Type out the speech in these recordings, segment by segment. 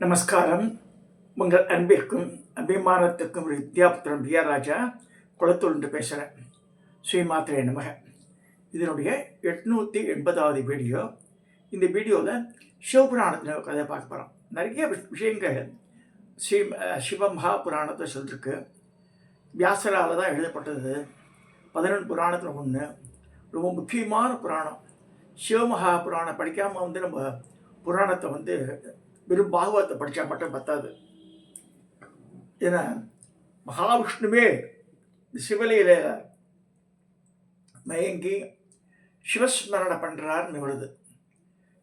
நமஸ்காரம். உங்கள் அன்பிற்கும் அபிமானத்துக்கும் வித்யாபுத்திரன் பி.ஆர். ராஜா குளத்தூர்ந்து பேசுகிறேன். ஸ்ரீமாத்திரே நமக. இதனுடைய 880வது வீடியோ. இந்த வீடியோவில் சிவபுராணத்தில் கதை பார்க்க போகிறோம். நிறைய விஷயங்கள் சிவமகா புராணத்தை சொல்லிருக்கு. வியாசரால் தான் எழுதப்பட்டது. 11 புராணத்தில் ஒன்று. ரொம்ப முக்கியமான புராணம். சிவமகா புராணம் படிக்காமல் நம்ம புராணத்தை வெறும் பாகவத்தை படித்தா மட்டும் பத்தாது. ஏன்னா மகாவிஷ்ணுவே சிவலையில் மயங்கி சிவஸ்மரணை பண்ணுறாருன்னு வருது.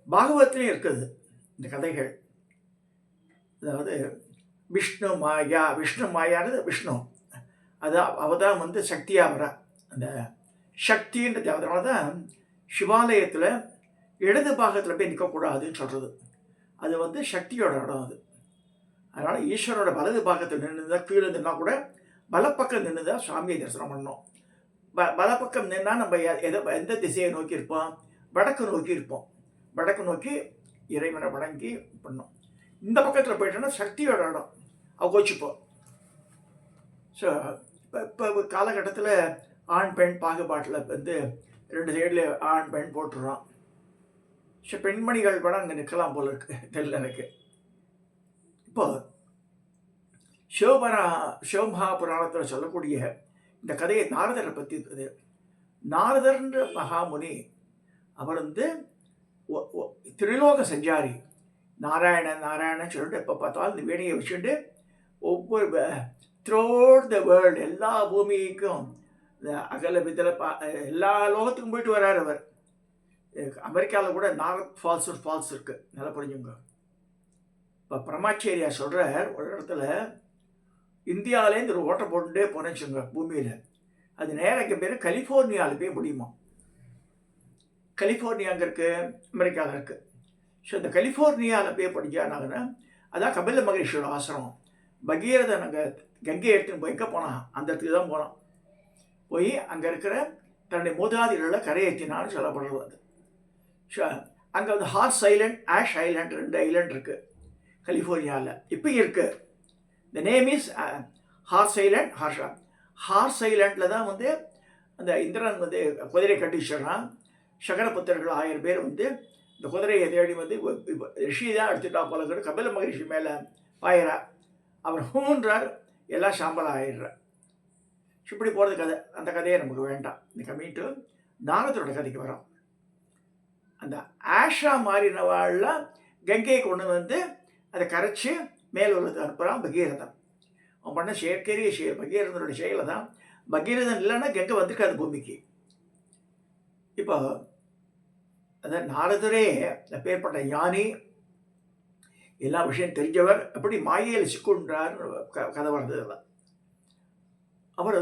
பாகவத்திலையும் இருக்குது இந்த கதைகள். அதாவது விஷ்ணு மாயானது விஷ்ணு, அது அவதான் சக்தியாக வர அந்த சக்தின்றது. அதனால தான் சிவாலயத்தில் இடது பாகத்தில் போய் நிற்கக்கூடாதுன்னு சொல்கிறது. அது சக்தியோட இடம் அது. அதனால் ஈஸ்வரோட வலது பாகத்தில் நின்றுதான், கீழே நின்னா கூட வலப்பக்கம் நின்றுதான் சுவாமியை தரிசனம் பண்ணோம். வலப்பக்கம் நின்னா நம்ம எந்த திசையை நோக்கி இருப்போம்? வடக்கு நோக்கி இருப்போம். வடக்கு நோக்கி இறைவனை வணங்கி பண்ணோம். இந்த பக்கத்தில் போயிட்டோன்னா சக்தியோட இடம், அவ கோச்சிப்போம். ஸோ இப்போ காலகட்டத்தில் ஆண் பெண் பாகுபாட்டில் 2 சைடில் ஆண் பெண் போட்டுடுறோம். ஸோ பெண்மணிகள் கூட அங்கே நிற்கலாம் போல இருக்கு, தெரியல எனக்கு. இப்போ சிவமகா புராணத்தில் சொல்லக்கூடிய இந்த கதையை நாரதரை பற்றி இருக்குது. நாரதர்ன்ற மகாமுனி அவர் திரிலோக சஞ்சாரி. நாராயணன் சொல்லிட்டு எப்போ பார்த்தாலும் இந்த வேணியை வச்சுட்டு ஒவ்வொரு த்ரோட் த வேர்ல்டு, எல்லா பூமிக்கும் அகல விதல எல்லா லோகத்துக்கும் போயிட்டு வர்றார் அவர். அமெரிக்காவில் கூட நார்த் ஃபால்ஸ் இருக்குது, நல்லா புரிஞ்சுங்க. இப்போ பிரமாச்சேரியா சொல்கிறார், ஒரு இடத்துல இந்தியாவிலேருந்து ஒரு ஓட்டை போட்டுட்டே போனேன்னு பூமியில், அது நேரம் பேர் கலிஃபோர்னியாவில் போய் முடியுமா. கலிஃபோர்னியா அங்கே இருக்குது, அமெரிக்காவில் இருக்குது. ஸோ இந்த கலிஃபோர்னியாவில் போய் படித்தானாங்கன்னா அதான் கபில மகரிஷியோட ஆசிரமம். பகீரதன் அங்கே கங்கை எடுத்துன்னு போய் எங்கே போனான், அந்த இடத்துக்கு தான் போனான். போய் அங்கே இருக்கிற தன்னுடைய மூதாதிகளை கரையேற்றினான்னு சொல்லப்படுறது. அது அங்கே horse island, ash island, 2 island இருக்குது கலிஃபோர்னியாவில். இப்போ இருக்குது. The name is horse island. Horse ஐலண்டில் தான் அந்த இந்திரன் குதிரை கட்டி வச்சிடறான். சகரபுத்திரர்கள் 1000 பேர் இந்த குதிரையை தேடி ரிஷி தான் எடுத்துட்டா போல கபில மகரிஷி மேலே பாயிறா. அவர் ஹூன்றார், எல்லாம் சாம்பலாக ஆயிடுறார். இப்படி போகிறது கதை. அந்த கதையை நமக்கு வேண்டாம். இந்த கம்மிட்டு நாரதரோட கதைக்கு வரோம். அந்த ஆஷா மாறினவாள்லாம் கங்கையை கொண்டு அதை கரைச்சி மேல் உலகத்தை அனுப்புகிறான் பகீரதன். அவன் பண்ண செயற்கரிய செயல், பகீரதனோட செயலை தான். பகீரதன் இல்லைன்னா கங்கை வந்திருக்காது பூமிக்கு. இப்போ அதான் நாரதரே பேர்பட்ட ஞானி, எல்லா விஷயம் தெரிஞ்சவர். அப்படி மாயையில் சிக்குன்றார் கதை வர்றதுலாம். அவர்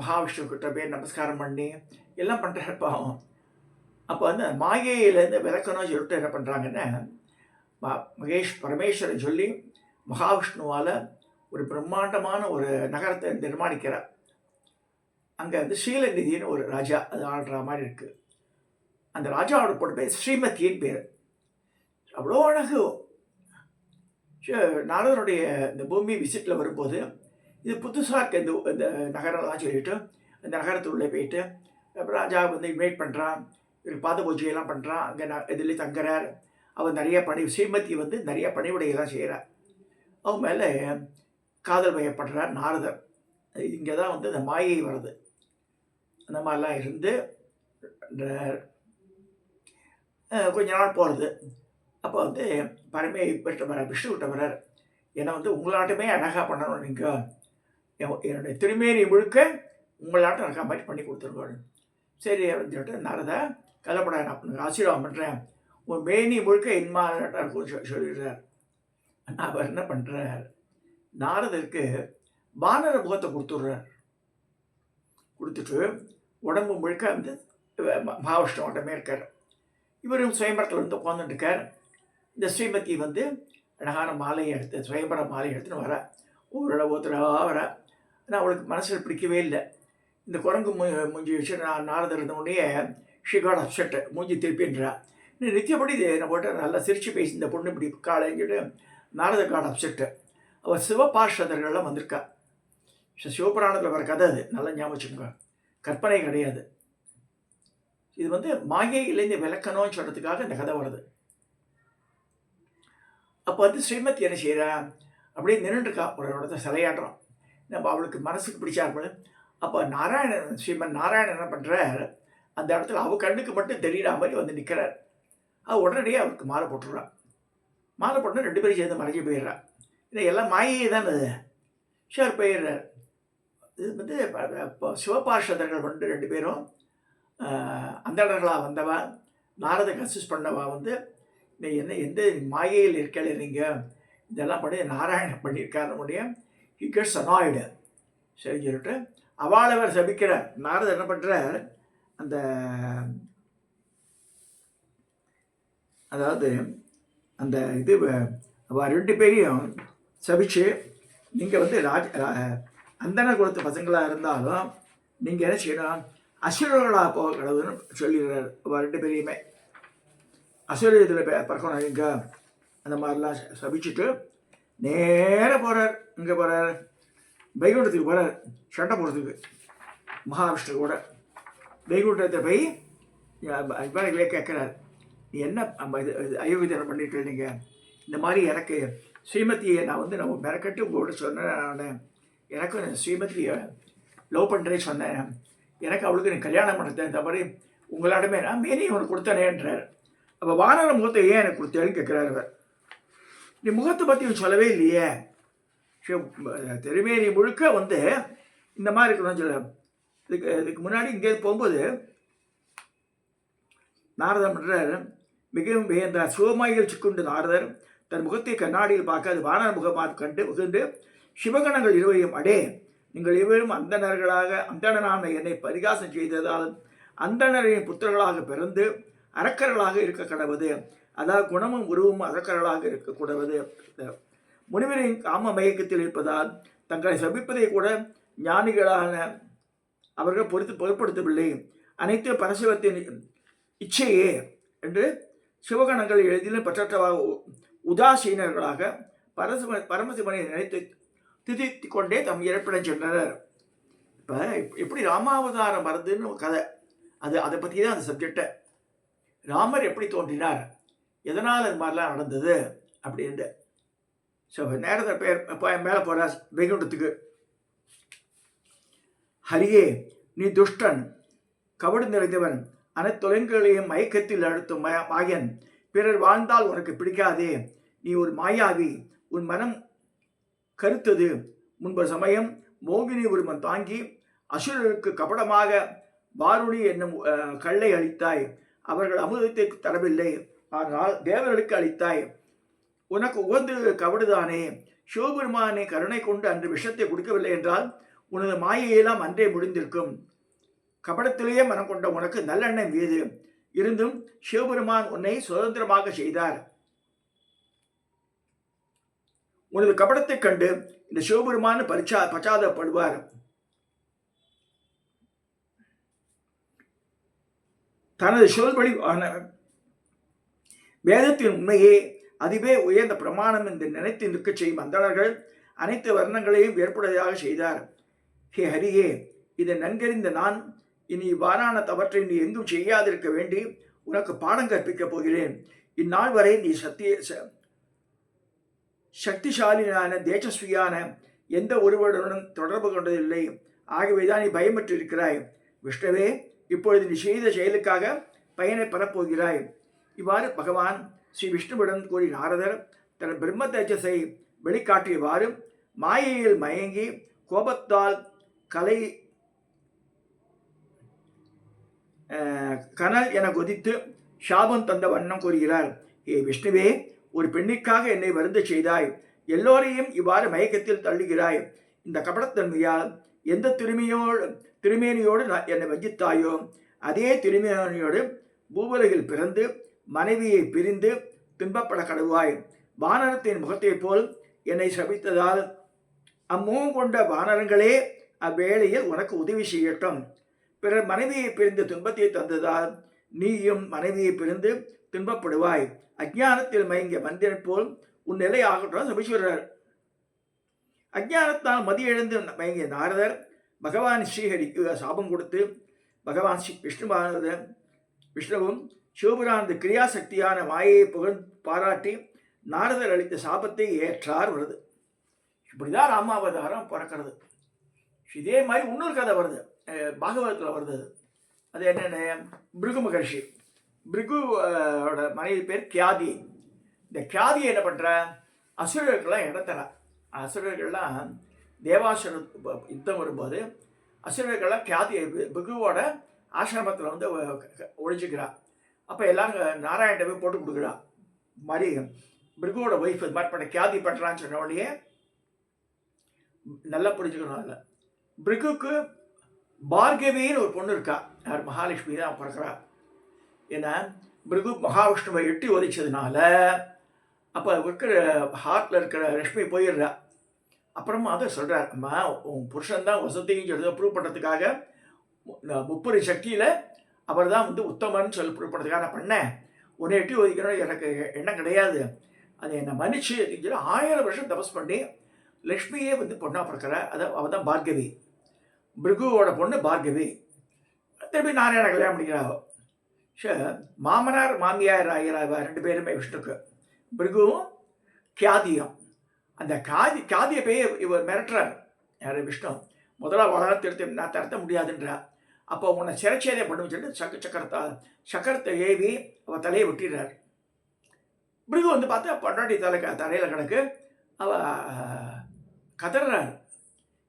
மகாவிஷ்ணு கிட்ட பேர் நமஸ்காரம் பண்ணி எல்லாம் பண்ணுறார் பாவம். அப்போ மாயையிலேருந்து விளக்கணும் சொல்லிட்டு என்ன பண்ணுறாங்கன்னா, பரமேஸ்வரன் சொல்லி மகாவிஷ்ணுவால் ஒரு பிரம்மாண்டமான ஒரு நகரத்தை நிர்மாணிக்கிறார். அங்கே ஸ்ரீலநிதின்னு ஒரு ராஜா அது ஆடுற மாதிரி இருக்குது. அந்த ராஜாவோட பொண்ணு பேர் ஸ்ரீமதியின் பேர். அவ்வளோ அழகு. நாரதனுடைய இந்த பூமி விசிட்டில் வரும்போது இது புதுசாக இருக்க இந்த நகரெல்லாம் சொல்லிவிட்டு அந்த நகரத்துள்ளே போயிட்டு அப்புறம் ராஜா இன்வைட் பண்ணுறான். இவருக்கு பாத பூஜையெல்லாம் பண்ணுறான். அங்கே இதுலேயே தங்குறார். அவர் நிறைய ஸ்ரீமதி நிறைய பணிவிடையெல்லாம் செய்கிறார். அவன் மேலே காதல் வயப்படுறார் நாரதர். இங்கே தான் அந்த மாயை வருது. அந்த மாதிரிலாம் இருந்து கொஞ்ச நாள் போகிறது. அப்போ விஷ்ணு கிட்ட வர்றார். ஏன்னா உங்களாட்டமே அழகாக பண்ணணும், நீங்கள் என்னுடைய திருமேனி முழுக்க உங்களாட்டம் அழகாக மாதிரி பண்ணி கொடுத்துருக்கோம். சரி அப்படின்னு சொல்லிட்டு நாரதா கலப்பட நான் ஆசீர்வாதம் பண்ணுறேன், உன் மேனி முழுக்க இன்மாட்டாக இருக்கும் சொல்லிடுறார். அவர் என்ன பண்ணுறார், நாரதருக்கு வானர முகத்தை கொடுத்துட்றார். கொடுத்துட்டு உடம்பு முழுக்க மகாவிஷ்ணு ஓட்டமே இருக்கார். இவரும் சுயம்பரத்தில் உட்காந்துட்டுருக்கார். இந்த ஸ்ரீமதி அழகான மாலையை எடுத்து, சுயம்பர மாலையை எடுத்துன்னு வர ஒருத்தராக வர. ஆனால் அவளுக்கு மனசில் பிடிக்கவே இல்லை. இந்த குரங்கு மூஞ்சி வச்சு நாரதர் இருந்தவுடனே ஷி காட் அப்செட், மூஞ்சி திருப்பின்றா. நீ நித்தியப்படி இது என்ன போட்டு நல்லா சிரிச்சு பேசி இந்த பொண்ணு இப்படி காலைஞ்சிட்டு நாரத காட் அப்செட்டு. அவள் சிவபார்ஷதர்கள்லாம் வந்திருக்கா. சிவபுராணத்தில் வர கதை அது, நல்லா ஞாபகம் வச்சுக்கோங்க, கற்பனை கிடையாது. இது வந்து மாயையிலேருந்து விளக்கணும்னு சொல்கிறதுக்காக இந்த கதை வருது. அப்போ வந்து ஸ்ரீமதி என்ன செய்கிறா, அப்படியே நின்றுருக்கா ஒரு இடத்த சிலையாடுறோம். நம்ம அவளுக்கு மனசுக்கு பிடிச்சார்கள். அப்போ நாராயணன், ஸ்ரீமன் நாராயணன் என்ன பண்ணுறார், அந்த இடத்துல அவள் கண்ணுக்கு மட்டும் தெரிகிற மாதிரி வந்து நிற்கிறார். அவள் உடனடியே அவருக்கு மாலை போட்டுடுறான். மாலை போட்டுனா 2 பேரும் சேர்ந்து மறைஞ்சி போயிடுறா. இல்லை எல்லாம் மாயையே தான் அது. ஷேர் போயிடுறார். இது வந்து இப்போ சிவபார்ஷதர்கள் வந்து 2 பேரும் அந்தணர்களாக வந்தவா, நாரத கன்சிஸ் பண்ணவா வந்து நீ என்ன எந்த மாயையில் இருக்கல நீங்கள் இதெல்லாம் பண்ணி நாராயணன் பண்ணியிருக்காரு முடியும். He gets annoyed. சரி சொல்லிட்டு அவளவர் சபிக்கிறார். நாரதர் என்ன பண்ணுறார், அந்த அதாவது அந்த இது அவள் 2 பேரையும் சபிச்சு, நீங்கள் வந்து அந்தன குலத்து பசங்களாக இருந்தாலும் நீங்கள் என்ன செய்யணும், அசுரர்களாக போக கடவுதுன்னு சொல்லிடுறாரு. அவள் 2 பேரையுமே அசுரத்தில் பறக்கணும் இங்கே அந்த மாதிரிலாம் சபிச்சுட்டு நேராக போகிறார். இங்கே போகிறார், வைகுண்டத்துக்கு போகிறார், சண்டை போடுறதுக்கு மகாவிஷ்ணு கூட. வைகுண்டத்தை போய் கேட்குறார், நீ என்ன இது அயோக்கியத்தனம் பண்ணிட்டு நீங்கள், இந்த மாதிரி எனக்கு ஸ்ரீமதியை நான் வந்து நம்ம மெனக்கட்டு உங்களோட சொன்னேன். நான் எனக்கு ஸ்ரீமதியை லவ் பண்ணுறேன்னு சொன்னேன், எனக்கு அவளுக்கு நீ கல்யாணம் பண்ணுறேன், இந்த மாதிரி உங்களாடமே நான் மேலே உனக்கு கொடுத்தனேன்றார். அப்போ வானர முகத்தை ஏன் எனக்கு கொடுத்தேன்னு கேட்குறாரு அவர். நீ முகத்தை பற்றி சொல்லவே இல்லையே, திருமேனி முழுக்க வந்து இந்த மாதிரி இருக்கணும்னு சொல்ல. இதுக்கு முன்னாடி இங்கேருந்து போகும்போது நாரதர் பண்ணுறார், மிகவும் வியந்தார். சிவமாயில் சிக்குண்டு நாரதர் தன் முகத்தை கண்ணாடியில் பார்க்க அது வானர முகமாக கண்டு உகந்து சிவகணங்கள் இருவரையும், அடே நீங்கள் இருவரும் அந்தணனான என்னை பரிகாசம் செய்ததால் அந்தணரின் புத்திரர்களாக பிறந்து அரக்கர்களாக இருக்க கடவுது. அதாவது குணமும் உருவமும் அரக்கர்களாக இருக்கக்கூடாது. முனிவரின் காம மயக்கத்தில் இருப்பதால் தங்களை சபிப்பதை கூட ஞானிகளான அவர்கள் பொருட்படுத்தவில்லை. அனைத்து பரசிவத்தின் இச்சையே என்று சிவகணங்கள் எளிதிலும் பற்றற்றவாக உதாசீனர்களாக பரமசிவனை நினைத்து திதித்து கொண்டே தம் இறப்பிடம் சென்றனர். இப்போ எப்படி ராமாவதாரம் வருதுன்னு கதை, அதை பற்றி தான் அந்த சப்ஜெக்டை. ராமர் எப்படி தோன்றினார், எதனால் அது மாதிரிலாம் நடந்தது அப்படின்ட்டு. ஸோ நேரத்தை மேலே போகிற வைகுண்டத்துக்கு. ஹரியே, நீ துஷ்டன், கபடு நிறைந்தவன், அனைத்தொலைங்களையும் மயக்கத்தில் அழுத்தும் மாயன், பிறர் வாழ்ந்தால் உனக்கு பிடிக்காதே, நீ ஒரு மாயாவி, உன் மனம் கருத்தது. முன்பு சமயம் மோகினி உருவம் தாங்கி அசுரருக்கு கபடமாக வாருணி என்னும் கல்லை அளித்தாய். அவர்கள் அமுதத்தை தரவில்லை, ஆனால் தேவர்களுக்கு அளித்தாய். உனக்கு உகந்து கபடுதானே. சிவபெருமானை கருணை கொண்டு அன்று விஷத்தை கொடுக்கவில்லை என்றால் உனது மாயையெல்லாம் அன்றே முடிந்திருக்கும். கபடத்திலேயே மனம் கொண்ட உனக்கு நல்லெண்ணம் மீது இருந்தும் சிவபெருமான் உன்னை சுதந்திரமாக செய்தார். உனது கபடத்தை கண்டு இந்த சிவபெருமான் பச்சாதப்படுவார். தனது சொல்படி வேதத்தின் உண்மையே அதுவே உயர்ந்த பிரமாணம் என்று நினைத்து நிற்க செய்யும் அந்தணர்கள் அனைத்து வர்ணங்களையும் ஏற்புடையதாக செய்தார். ஹே ஹரியே, இதை நன்கறிந்த நான் இனி இவ்வாறான தவற்றை நீ எங்கும் செய்யாதிருக்க வேண்டி உனக்கு பாடம் கற்பிக்கப் போகிறேன். இந்நாள் வரை நீ சக்திசாலியான தேஜஸ்வியான எந்த ஒருவருடனும் தொடர்பு கொண்டதில்லை. ஆகவேதான் நீ பயமற்று இருக்கிறாய். விஷ்ணுவே, இப்பொழுது நீ செய்த செயலுக்காக பயனை பெறப்போகிறாய். இவ்வாறு பகவான் ஸ்ரீ விஷ்ணுவிடம் கூறி நாரதர் தன் பிரம்ம தேஜஸை வெளிக்காட்டியவாறு மாயையில் மயங்கி கோபத்தால் கனல் என கொதித்து சாபம் தந்த வண்ணம் கூறுகிறார். ஏ விஷ்ணுவே, ஒரு பெண்ணிற்காக என்னை வருந்த செய்தாய். எல்லோரையும் இவ்வாறு மயக்கத்தில் தள்ளுகிறாய். இந்த கபடத்தன்மையால் எந்த திருமேனியோடு என்னை வஞ்சித்தாயோ அதே திருமேனியோடு பூவுலகில் பிறந்து மனைவியை பிரிந்து துன்பப்பட கடவுவாய். வானரத்தின் முகத்தை போல் என்னை சபித்ததால் அம்முகம் கொண்ட வானரங்களே அவ்வேளையில் உனக்கு உதவி செய்யட்டும். பிறர் மனைவியை பிரிந்து துன்பத்தை தந்ததால் நீயும் மனைவியை பிரிந்து துன்பப்படுவாய். அஜ்ஞானத்தில் மயங்கிய மந்திரன் போல் உன் நிலை ஆகட்டும் சபிச்சுடுறார். அஜ்ஞானத்தால் மதியிழந்து மயங்கிய நாரதர் பகவான் ஸ்ரீஹரிக்கு சாபம் கொடுத்து பகவான் ஸ்ரீ விஷ்ணுவும் சிவபுரானது கிரியாசக்தியான மாயையை பாராட்டி நாரதர் அளித்த சாபத்தை ஏற்றார் வருது. இப்படிதான் ராமாவதாரம் பிறக்கிறது. இதே மாதிரி இன்னொரு கதை வருது, பாகவதத்தில் வருது. அது என்னென்ன, பிருகு மகர்ஷி, பிருகுவோட மனைவி பேர் கியாதி. இந்த கியாதி என்ன பண்ணுற, அசுரர்கள்லாம் இடத்தர, அசுரர்கள்லாம் தேவாசுர யுத்தம் வரும்போது அசுரர்கள்லாம் கியாதி பிருகுவோட ஆசிரமத்தில் வந்து ஒழிச்சுக்கிறா. அப்போ எல்லாரும் நாராயண போய் போட்டு கொடுக்குறா. மாதிரி பிருகுவோட ஒய்ஃப் இது மாதிரி பண்ண கியாதி பண்ணுறான்னு சொன்ன உடனே நல்லா புரிஞ்சுக்கணும். அதில் பிருகுக்கு பார்கவின்னு ஒரு பொண்ணு இருக்கா, யார் மகாலட்சுமி தான் பிறக்கிறா. ஏன்னா பிருகு மகாவிஷ்ணுவை எட்டி ஒதிச்சதுனால அப்போ இருக்கிற ஹார்ட்டில் இருக்கிற லட்சுமி போயிடுறா. அப்புறமா அதை சொல்கிறார், அம்மா உன் புருஷன் தான் வசதின்னு சொல்லி ப்ரூவ் பண்ணுறதுக்காக 30 சக்தியில் அவர் தான் வந்து உத்தமன்னு சொல்லி ப்ரூவ் பண்ணுறதுக்காக நான் பண்ணேன். உன்னை எட்டி ஒதிக்கணும் எனக்கு எண்ணம் கிடையாது, அதை என்னை மன்னிச்சு அப்படின்னு சொல்லி 1000 வருஷம் தபஸ் பண்ணி லக்ஷ்மியே வந்து பொண்ணாக பிறக்கிற. அவள் தான் பார்கவி, பிருகுவோட பொண்ணு பார்கவி. திருப்பி நாராயண கல்யாணம் பண்ணிக்கிறாவோ. மாமனார் மாமியார் ஆகிறாவ 2 பேருமே விஷ்ணுக்கு, பிருகுவும் கியாதியும். அந்த கியாதியை போய் இவர் மிரட்டுறார், யார் விஷ்ணு. முதல்ல வளர நான் தரத்த முடியாதுன்றா. அப்போ உன்னை சிறைச்சேதம் பண்ணுன்னு சொல்லிட்டு சக்கரத்தை ஏவி அவள் தலையை வெட்டிடுறார். பிருகு வந்து பார்த்தா பொண்டாட்டி தலையில் கிடக்கு. அவள் கதறார்,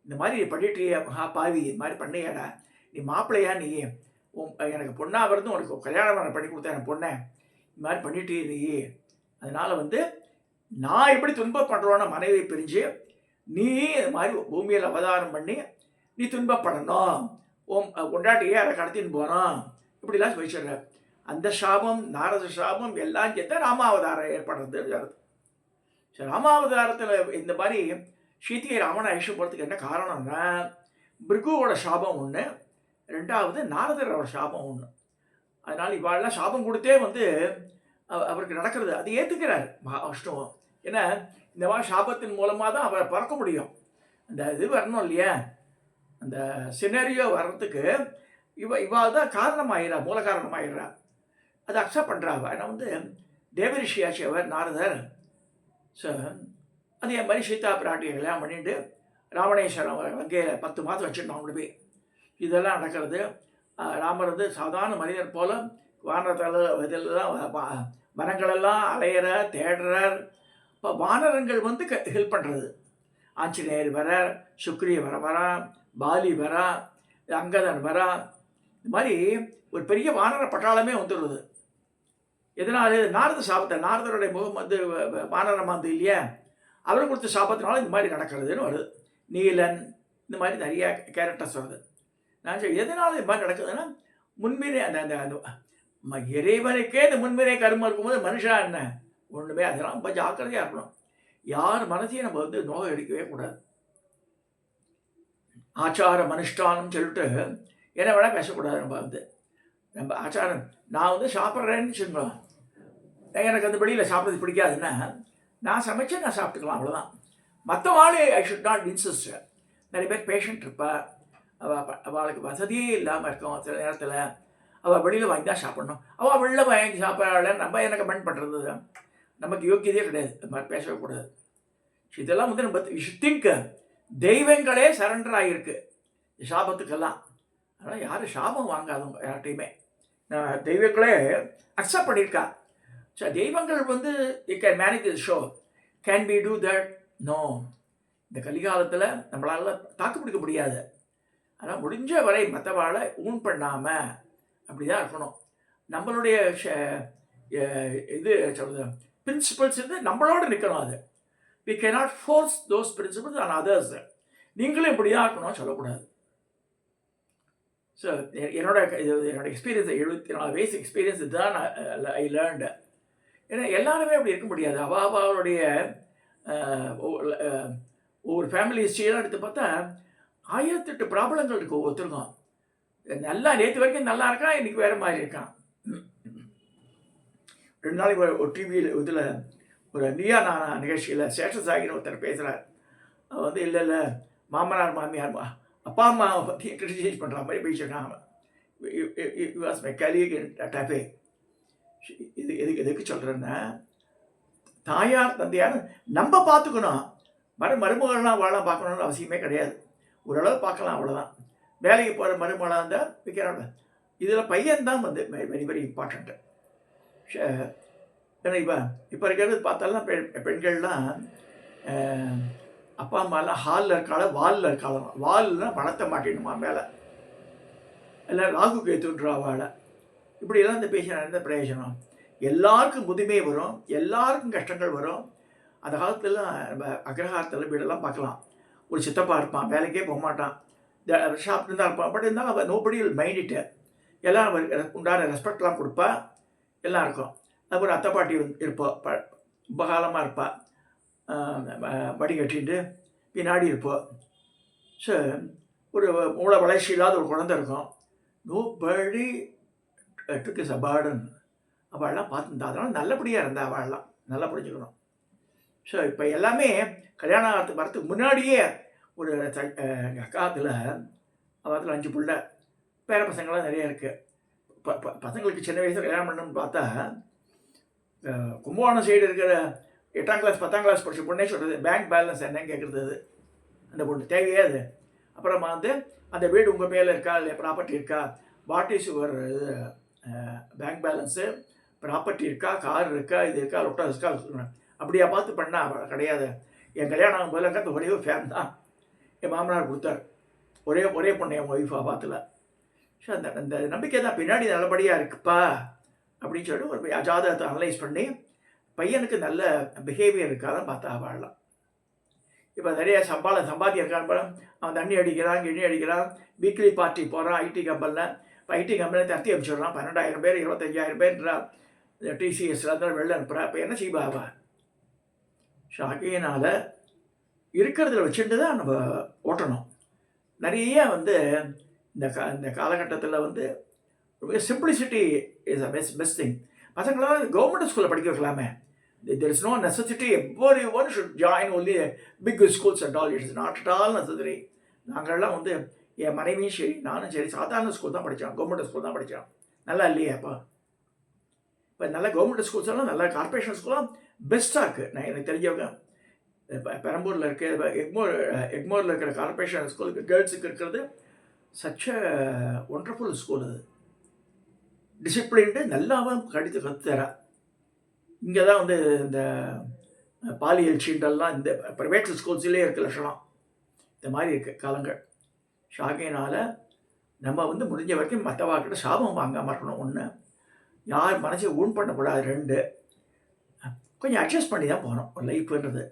இந்த மாதிரி பண்ணிட்டிய மகா பாவி, இது மாதிரி பண்ணியாடா, நீ மாப்பிள்ளையா, நீ எனக்கு பொண்ணாக இருந்து உனக்கு கல்யாணம் பண்ணி கொடுத்தேன் என் பொண்ணை, இது மாதிரி பண்ணிட்டே நீ. அதனால் வந்து நான் எப்படி துன்பப்படுறோன்னு மனைவியை பிரிஞ்சு நீ இது மாதிரி பூமியில் அவதாரம் பண்ணி நீ துன்பப்படணும், கொண்டாட்டியே அதை கடத்தின்னு போகணும், இப்படிலாம் வச்சிடுற. அந்த சாபம் நாரத சாபம் எல்லாம் சேர்த்து ராமாவதாரம் ஏற்படுறது வருது. சரி, ராமாவதாரத்தில் இந்த மாதிரி சீதையை ராமனை ஐஷம் போகிறதுக்கு என்ன காரணம்னா, பிருகுவோட சாபம் ஒன்று, 2வது நாரதரோட சாபம் ஒன்று. அதனால் இவாளெல்லாம் சாபம் கொடுத்தே வந்து அவருக்கு நடக்கிறது. அது ஏற்றுக்கிறார் மகாவிஷ்ணுவும். ஏன்னா இந்த மாதிரி சாபத்தின் மூலமாக தான் அவரை பறக்க முடியும். அந்த இது வரணும் இல்லையா, அந்த சினரியோ வர்றதுக்கு இவாள் தான் காரணமாயிரா, மூல காரணமாயிடுறா. அதை அக்செப்ட் பண்ணுறாவ. ஏன்னா வந்து தேவரிஷியாச்சு அவர் நாரதர். ஸோ அதே மாதிரி சீதா பிராட்டியை கல்யாணம் பண்ணிட்டு ராவணேஸ்வரம் அங்கே 10 மாதம் வச்சுருந்தோம் அவங்கள போய். இதெல்லாம் நடக்கிறது. ராமர் வந்து சாதாரண மனிதர் போல வானத்தில் இதெல்லாம் வனங்களெல்லாம் அலையிறார், தேடுறார். இப்போ வானரங்கள் வந்து ஹெல்ப் பண்ணுறது. ஆஞ்சநேயர் வரார், சுக்ரிய வரா, பாலி வரா, அங்கதன் வரா. இது மாதிரி ஒரு பெரிய வானர பட்டாளமே வந்துடுறது. எதனால், நாரத சாபத்தை, நாரதருடைய முகம் வந்து வானரம் வந்து இல்லையா, அவர் கொடுத்த சாபத்தினால இந்த மாதிரி நடக்கிறதுன்னு வருது. நீலன் இந்த மாதிரி நிறைய கேரக்டர்ஸ் வருது. நான் சொல்ல எதனால் இது மாதிரி நடக்குதுன்னா, முன்பினே அந்த இறைவனுக்கே இந்த முன்பினே கருமம் இருக்கும்போது மனுஷா என்ன ஒன்றுமே, அதெல்லாம் ரொம்ப ஜாக்கிரதையாக இருக்கணும். யார் மனசையும் நம்ம வந்து நோய் எடுக்கவே கூடாது. ஆச்சாரம் அனுஷ்டானம் சொல்லிட்டு என்ன வேணால் பேசக்கூடாது. நம்ம ஆச்சாரம், நான் வந்து சாப்பிட்றேன்னு வச்சுங்களோம், எனக்கு அந்த வெளியில் சாப்பிட்றது பிடிக்காதுன்னா நான் சமைச்சு நான் சாப்பிட்டுக்கலாம், அவ்வளோதான். மற்றவாளே ஐ ஷுட் நாட் இன்சிஸ்ட். நிறைய பேர் பேஷண்ட் இருப்பா, அவளுக்கு வசதியே இல்லாமல் இருக்கும். சில நேரத்தில் அவள் வெளியில் வாங்கி தான் சாப்பிட்ணும், அவள் வெளியில் வாங்கி சாப்பிட்றாள், நம்ம என்ன கமெண்ட் பண்ணுறது, நமக்கு யோக்கியதே கிடையாது. அது மாதிரி பேசவே கூடாது. இதெல்லாம் வந்து நம்ம திங்க் தெய்வங்களே சரண்டர் ஆகியிருக்கு சாபத்துக்கெல்லாம். அதனால் யாரும் சாபம் வாங்காதவங்க யார்கிட்டையுமே. தெய்வங்களே அக்செப்ட் பண்ணியிருக்கா. ஸோ தெய்வங்கள் வந்து you can manage the show, can we do that? No. இந்த கலிகாலத்தில் நம்மளால் தாக்கு பிடிக்க முடியாது. ஆனால் முடிஞ்ச வரை மற்றவாளை ஊன் பண்ணாமல் அப்படி தான் இருக்கணும். நம்மளுடைய இது சொல்கிறது பிரின்சிபல்ஸ் வந்து நம்மளோடு நிற்கணும். அது we cannot force those principles on others. நீங்களும் இப்படி தான் இருக்கணும் சொல்லக்கூடாது. ஸோ என்னோட எக்ஸ்பீரியன்ஸ் 74 வயசு எக்ஸ்பீரியன்ஸ் இதுதான் ஐ லேர்ன்டு. ஏன்னா எல்லாருமே அப்படி இருக்க முடியாது. அவளுடைய ஒவ்வொரு ஃபேமிலி ஹிஸ்ட்ரியெல்லாம் எடுத்து பார்த்தா 1008 ப்ராப்ளங்கள் இருக்குது ஒவ்வொருத்தருக்கும். நல்லா நேற்று வரைக்கும் நல்லா இருக்கான், இன்றைக்கி வேறு மாதிரி இருக்கான். 2 நாளைக்கு ஒரு டிவியில் இதில் ஒரு நீயா நானா நிகழ்ச்சியில் சேஷசாகின்னு ஒருத்தர் பேசுகிறார். அவர் வந்து இல்லை மாமனார் மாமியார் அப்பா அம்மாவை பற்றி கிரிட்டிசைஸ் பண்ணுற மாதிரி பேசியிருக்காங்க. Was my colleague in Dafoe. எதுக்கு சொல்கிறேன்னா, தாயார் தந்தையார் நம்ம பார்த்துக்கணும். மருமகள்லாம் வாழ பார்க்கணுன்னு அவசியமே கிடையாது. ஓரளவு பார்க்கலாம், அவ்வளோதான். வேலைக்கு போகிற மருமகளாக இருந்தால் விற்கிறாங்க. இதில் பையன்தான் வந்து வெரி வெரி இம்பார்ட்டண்ட்டு. ஏன்னா இப்போ இருக்கிறது பார்த்தாலும் பெண்கள்லாம் அப்பா அம்மாலாம் ஹாலில் இருக்காள வாலில் இருக்காளாம். வால்னா பணத்தை மாட்டிடணுமா மேலே, இல்லை ராகு கேத்துன்றா வாழை. இப்படியெல்லாம் இந்த பேசினா எந்த பிரயோஜனம்? எல்லாருக்கும் முதுமை வரும், எல்லாருக்கும் கஷ்டங்கள் வரும். அந்த காலத்துலலாம் நம்ம அக்ரஹாரத்தில் வீடெல்லாம் பார்க்கலாம். ஒரு சித்தப்பா இருப்பான், வேலைக்கே போக மாட்டான், ஷாப்லேருந்து தான் இருப்பான். பட் இருந்தாலும் அவன் நோபடி மைண்டிட்டு எல்லாம் உண்டான ரெஸ்பெக்ட்லாம் கொடுப்பா, எல்லாம் இருக்கும். அதுக்கு ஒரு அத்தை பாட்டி இருப்போம், ரொம்ப காலமாக இருப்பாள், மடி கட்டிட்டு பின்னாடி இருப்போம். ஸோ ஒரு மூளை வளர்ச்சி இல்லாத ஒரு குழந்தை இருக்கும். Nobody took is a burden. அவள்லாம் பார்த்துருந்தா, அதனால் நல்லபடியாக இருந்தா அவள்லாம் நல்லா புரிஞ்சுக்கணும். ஸோ இப்போ எல்லாமே கல்யாணம் வரத்துக்கு முன்னாடியே ஒரு எங்கள் அக்காத்தில் அவத்தில் 5 பிள்ளை, பேர பசங்கள்லாம் நிறைய இருக்குது. பசங்களுக்கு சின்ன வயசில் கல்யாணம் பண்ணணும்னு பார்த்தா, கும்பகோணம் சைடு இருக்கிற 8ஆம் கிளாஸ் 10ஆம் கிளாஸ் படித்த பொண்ணே சொல்கிறது பேங்க் பேலன்ஸ் என்னன்னு கேட்குறது. அது அந்த பொண்ணு தேவையே அது. அப்புறமா வந்து அந்த வீடு உங்கள் மேலே இருக்கா, இல்லை ப்ராப்பர்ட்டி இருக்கா, what is your bank balance, property இருக்கா, கார் இருக்கா, இது இருக்கா, ரொட்டா இருக்கா, அப்படியா பார்த்து பண்ணால் கிடையாது. என் கல்யாணம் ஆகும் போதெல்லாம் அந்த ஒரே ஒரு ஃபேன் தான் என் மாமனார் கொடுத்தார். ஒரே பொண்ணு என் ஒய்ஃபாக பார்த்துல. ஸோ அந்த நம்பிக்கை தான் பின்னாடி நல்லபடியாக இருக்குப்பா அப்படின்னு சொல்லிட்டு ஒரு ஜாதகத்தை அனலைஸ் பண்ணி பையனுக்கு நல்ல பிஹேவியர் இருக்காதான் பார்த்தா வாழலாம். இப்போ நிறைய சம்பாத்தியம் இருக்கான்னு அவன் தண்ணி அடிக்கிறான், கிண்ணி அடிக்கிறான், வீக்லி பார்ட்டி போகிறான் ஐடி கம்பெனியில். இப்போ ஐடி கம்பெனியில் தட்டி அனுப்பிச்சிடுறான். 12,000 பேர் 25,000 பேர்ன்றா டிசிஎஸ்ல தான் வெளில அனுப்புகிறான். இப்போ என்ன செய்வாவா? ஸோ ஆகையினால் இருக்கிறதுல வச்சுட்டு தான் நம்ம ஓட்டணும். நிறைய வந்து இந்த காலகட்டத்தில் வந்து simplicity is a best thing. பசங்களாம் கவர்மெண்ட் ஸ்கூலில் படிக்க வைக்கலாமே. There is no necessity everyone should join only big schools and all. It is not at all necessary. நாங்கள்லாம் வந்து என் மனைவியும் சரி நானும் சரி சாதாரண ஸ்கூல் தான் படித்தோம், கவர்மெண்ட் ஸ்கூல் தான் படித்தோம். நல்லா இல்லையா? இப்போ நல்ல கவர்மெண்ட் ஸ்கூல்ஸ் எல்லாம் நல்ல கார்பரேஷன் ஸ்கூலாம் பெஸ்ட்டாக இருக்குது. நான் எனக்கு தெரிஞ்சவங்க பெரம்பூரில் இருக்க எக்மோரில் இருக்கிற கார்பரேஷன் ஸ்கூலுக்கு கேர்ள்ஸுக்கு இருக்கிறது சச் அ ஒண்டர்ஃபுல் ஸ்கூல். அது டிசிப்ளின்டு நல்லாவும் கற்றுத்தரா. இங்கே தான் வந்து இந்த பாலியல் சீண்டெல்லாம் இந்த ப்ரைவேட் ஸ்கூல்ஸ்லேயே இருக்க லட்சணம். இந்த மாதிரி இருக்குது காலங்கள். ஷாகையினால் நம்ம வந்து முடிஞ்ச வரைக்கும் மற்றவாக்கிட்ட சாபம் வாங்காமல் இருக்கணும். 1, யார் மனசை ஊன் பண்ணக்கூடாது. 2, கொஞ்சம் அட்ஜஸ்ட் பண்ணி தான் போகணும் ஒரு லைஃப்ன்றது.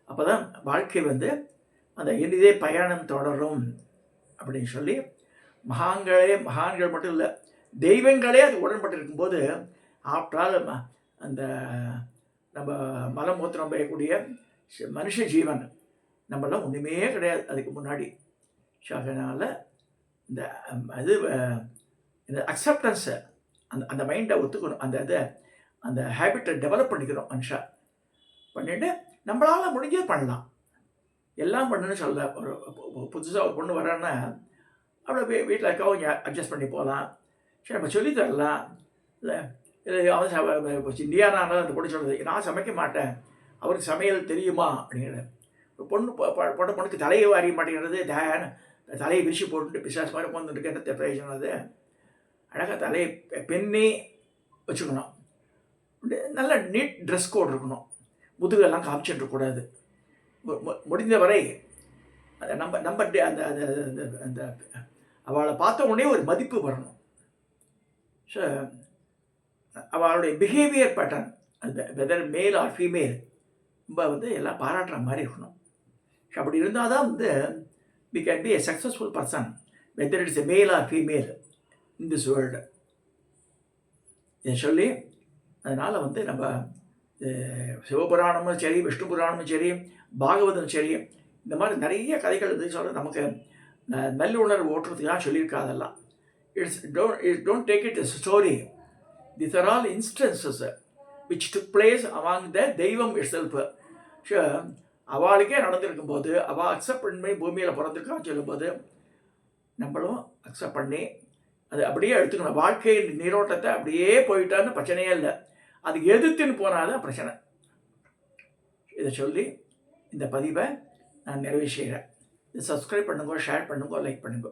அப்போ தான் வாழ்க்கை வந்து அந்த இனிதே பயணம் தொடரும் அப்படின்னு சொல்லி மகான்கள் மட்டும் இல்லை, தெய்வங்களே அது உடன்பட்டு இருக்கும்போது ஆஃப்டரால் அந்த நம்ம மலமூத்திரம் பெய்யக்கூடிய மனுஷ ஜீவன் நம்மளாம் ஒன்றுமே கிடையாது அதுக்கு முன்னாடி. ஸோ அதனால் இந்த அக்செப்டன்ஸை அந்த மைண்டை ஒத்துக்கணும். அந்த ஹேபிட்டை டெவலப் பண்ணிக்கணும் மனுஷா. பண்ணிவிட்டு நம்மளால் முடிஞ்சே பண்ணலாம். எல்லாம் பண்ணுன்னு சொல்ல ஒரு புதுசாக ஒரு பொண்ணு வரேன்னா அவ்வளோ வீட்டில் இருக்கவங்க அட்ஜஸ்ட் பண்ணி போகலாம். சரி நம்ம சொல்லித்தரலாம். இல்லை அவன் இந்தியானாலும் அந்த பொண்ணு சொல்கிறது, நான் சமைக்க மாட்டேன், அவருக்கு சமையல் தெரியுமா அப்படிங்கிறது. பொண்ணுக்கு தலையை வாரிய மாட்டேங்கிறது. தலையை விரிச்சு போட்டுட்டு பிசாஸ் மாதிரி உட்காந்துருக்கு. என்ன பிரயோஜனம்? அது அழகாக தலையை பெண்ணி வச்சுக்கணும். நல்ல நீட் ட்ரெஸ் கோட் இருக்கணும். முதுகெல்லாம் காமிச்சுட்டு இருக்கக்கூடாது. முடிந்த வரை அதை நம்ம அந்த அந்த அவளை பார்த்த உடனே ஒரு மதிப்பு வரணும். ஸோ அவளுடைய பிஹேவியர் பேட்டர்ன் அந்த வெதர் மேல் ஆர் ஃபீமேல் ரொம்ப வந்து எல்லாம் பாராட்டுற மாதிரி இருக்கணும். ஸோ அப்படி இருந்தால் தான் வந்து we can be a successful person whether it is a male or female in this world. இதை சொல்லி அதனால் வந்து நம்ம சிவபுராணமும் சரி, விஷ்ணு புராணமும் சரி, பாகவதம் சரி, இந்த மாதிரி நிறைய கதைகள் இது சொல்ல நமக்கு நல்லுணர்வு ஓட்டுறதுக்காக சொல்லியிருக்காதெல்லாம். Don't take it as story. These are all instances which took place among the தெய்வம் itself. ஸோ அவளுக்கே நடந்திருக்கும்போது அவள் அக்செப்ட் பண்ணி பூமியில் பிறந்திருக்கான்னு சொல்லும்போது நம்மளும் அக்செப்ட் பண்ணி அது அப்படியே எடுத்துக்கணும். வாழ்க்கையின் நீரோட்டத்தை அப்படியே போயிட்டான்னு பிரச்சனையே இல்லை, அது எதிர்த்துன்னு போனாதான் பிரச்சனை. இதை சொல்லி இந்த பதிவை நான் நிறைவு செய்கிறேன். இதை சப்ஸ்கிரைப் பண்ணுங்க, ஷேர் பண்ணுங்க, லைக் பண்ணுங்க.